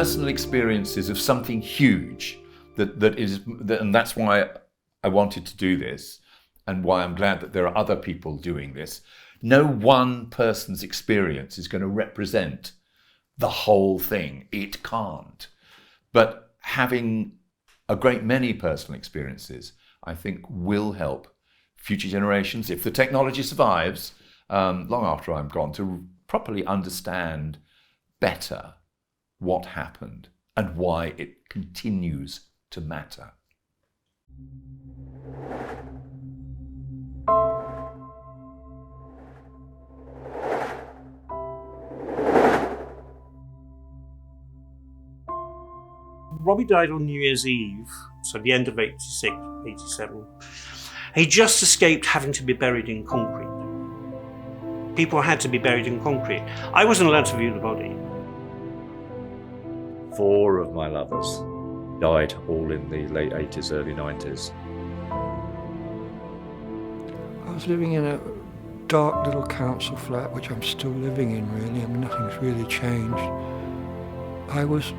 personal experiences of something huge and that's why I wanted to do this, and why I'm glad that there are other people doing this. No one person's experience is going to represent the whole thing. It can't. But having a great many personal experiences, I think, will help future generations, if the technology survives, long after I'm gone, to properly understand better what happened and why it continues to matter. Robbie died on New Year's Eve, so the end of 87. He just escaped having to be buried in concrete. People had to be buried in concrete. I wasn't allowed to view the body. 4 of my lovers died all in the late 80s, early 90s. I was living in a dark little council flat, which I'm still living in really. I mean, nothing's really changed. I was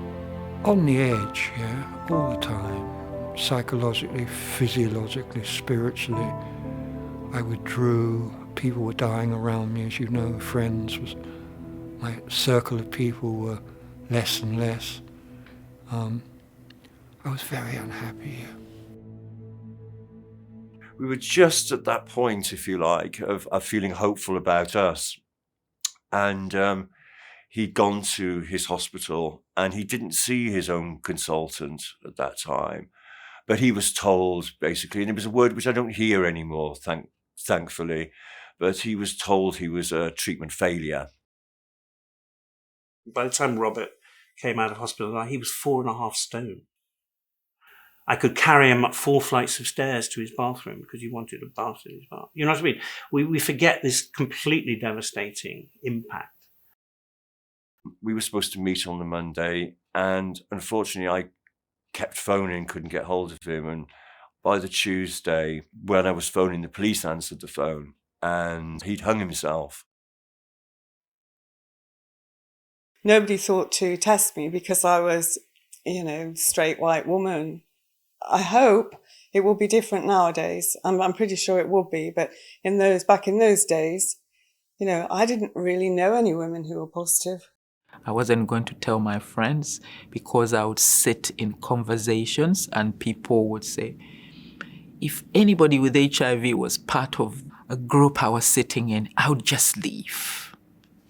on the edge, yeah, all the time. Psychologically, physiologically, spiritually. I withdrew. People were dying around me, as you know. Friends, my circle of people were less and less. I was very unhappy. We were just at that point, if you like, of feeling hopeful about us. And he'd gone to his hospital and he didn't see his own consultant at that time. But he was told, basically, and it was a word which I don't hear anymore, thankfully, but he was told he was a treatment failure. By the time Robert came out of hospital, he was 4.5 stone. I could carry him up 4 flights of stairs to his bathroom because he wanted a bath in his bath. You know what I mean? We forget this completely devastating impact. We were supposed to meet on the Monday, and unfortunately I kept phoning, couldn't get hold of him. And by the Tuesday, when I was phoning, the police answered the phone and he'd hung himself. Nobody thought to test me because I was, straight white woman. I hope it will be different nowadays. I'm pretty sure it will be. But back in those days, I didn't really know any women who were positive. I wasn't going to tell my friends because I would sit in conversations and people would say, if anybody with HIV was part of a group I was sitting in, I would just leave,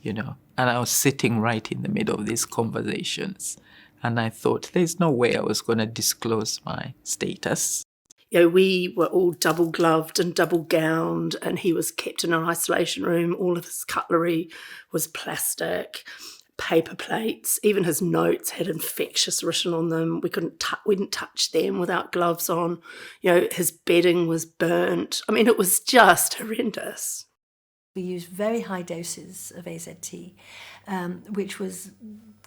And I was sitting right in the middle of these conversations. And I thought, there's no way I was going to disclose my status. We were all double gloved and double gowned, and he was kept in an isolation room. All of his cutlery was plastic, paper plates. Even his notes had infectious written on them. We didn't touch them without gloves on. His bedding was burnt. I mean, it was just horrendous. We used very high doses of AZT, which was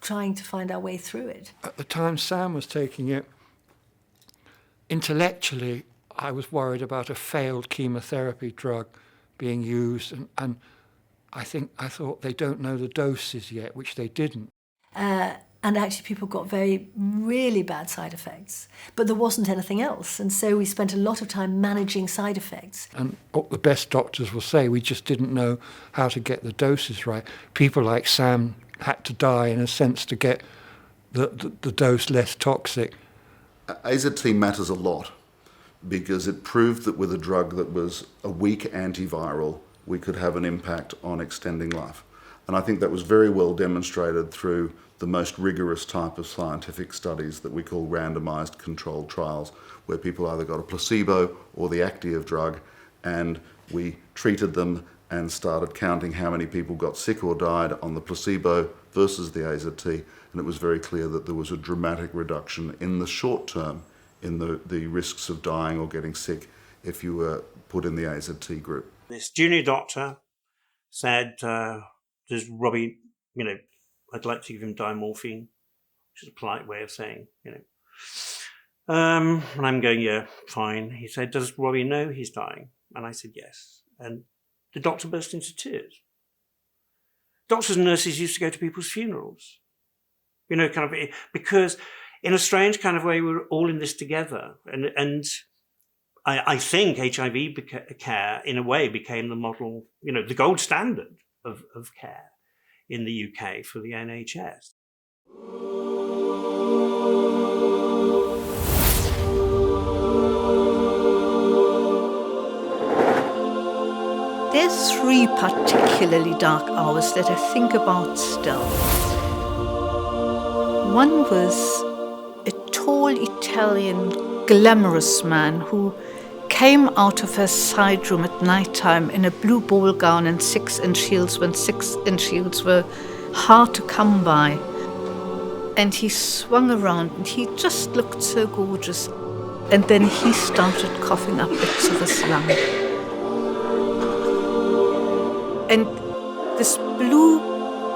trying to find our way through it. At the time Sam was taking it, intellectually, I was worried about a failed chemotherapy drug being used, and I thought they don't know the doses yet, which they didn't. And actually people got really bad side effects, but there wasn't anything else. And so we spent a lot of time managing side effects. And what the best doctors will say, we just didn't know how to get the doses right. People like Sam had to die, in a sense, to get the dose less toxic. AZT matters a lot because it proved that with a drug that was a weak antiviral, we could have an impact on extending life. And I think that was very well demonstrated through the most rigorous type of scientific studies that we call randomized controlled trials, where people either got a placebo or the active drug, and we treated them and started counting how many people got sick or died on the placebo versus the AZT, and it was very clear that there was a dramatic reduction in the short term in the risks of dying or getting sick if you were put in the AZT group. This junior doctor said, does Robbie, I'd like to give him diamorphine, which is a polite way of saying, And I'm going, yeah, fine. He said, does Robbie know he's dying? And I said, yes. And the doctor burst into tears. Doctors and nurses used to go to people's funerals. You know, kind of, because in a strange kind of way, we're all in this together. And I think HIV care, in a way, became the model, you know, the gold standard of care in the UK for the NHS. There's 3 particularly dark hours that I think about still. One was a tall Italian glamorous man who came out of her side room at night time in a blue ball gown and 6-inch heels when 6-inch heels were hard to come by. And he swung around and he just looked so gorgeous. And then he started coughing up bits of his lung. And this blue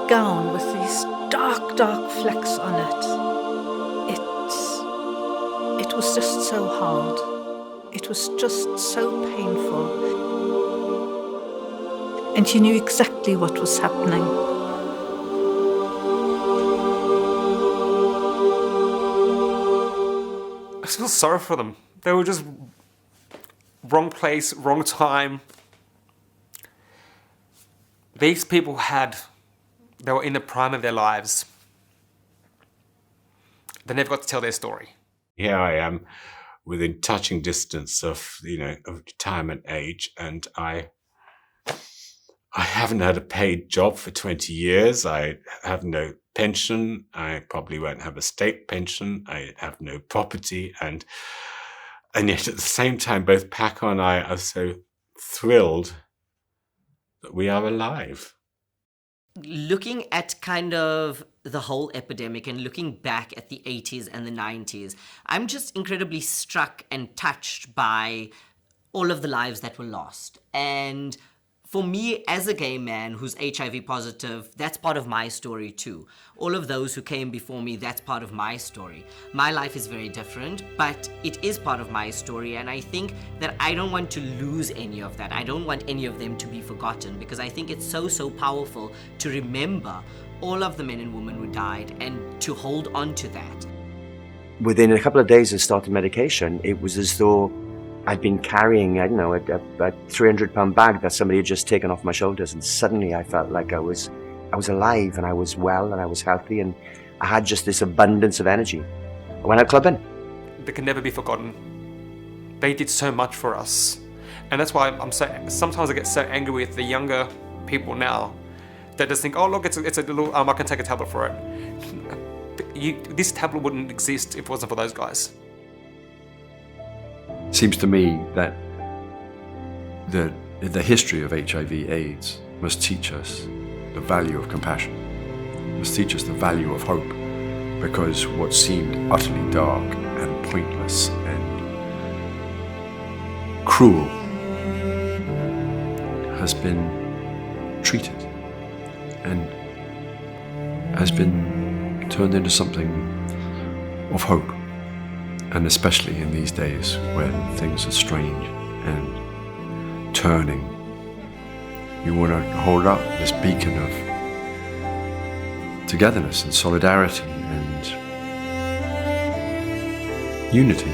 gown with these dark, dark flecks on it was just so hard. It was just so painful. And he knew exactly what was happening. I feel sorry for them. They were just wrong place, wrong time. These people they were in the prime of their lives. They never got to tell their story. Here I am within touching distance of, of retirement age, and I haven't had a paid job for 20 years. I have no pension. I probably won't have a state pension. I have no property. And yet at the same time, both Paco and I are so thrilled that we are alive. Looking at kind of the whole epidemic and looking back at the 80s and the 90s, I'm just incredibly struck and touched by all of the lives that were lost. And for me, as a gay man who's HIV positive, that's part of my story too. All of those who came before me, that's part of my story. My life is very different, but it is part of my story, and I think that I don't want to lose any of that. I don't want any of them to be forgotten, because I think it's so, so powerful to remember all of the men and women who died and to hold on to that. Within a couple of days of starting medication, it was as though I'd been carrying, I don't know, a 300-pound bag that somebody had just taken off my shoulders, and suddenly I felt like I was alive and I was well and I was healthy and I had just this abundance of energy. I went out clubbing. They can never be forgotten. They did so much for us, and that's why sometimes I get so angry with the younger people now that just think, oh look, it's a little, I can take a tablet for it. This tablet wouldn't exist if it wasn't for those guys. Seems to me that the history of HIV/AIDS must teach us the value of compassion, must teach us the value of hope, because what seemed utterly dark and pointless and cruel has been treated and has been turned into something of hope. And especially in these days when things are strange and turning, you want to hold up this beacon of togetherness and solidarity and unity.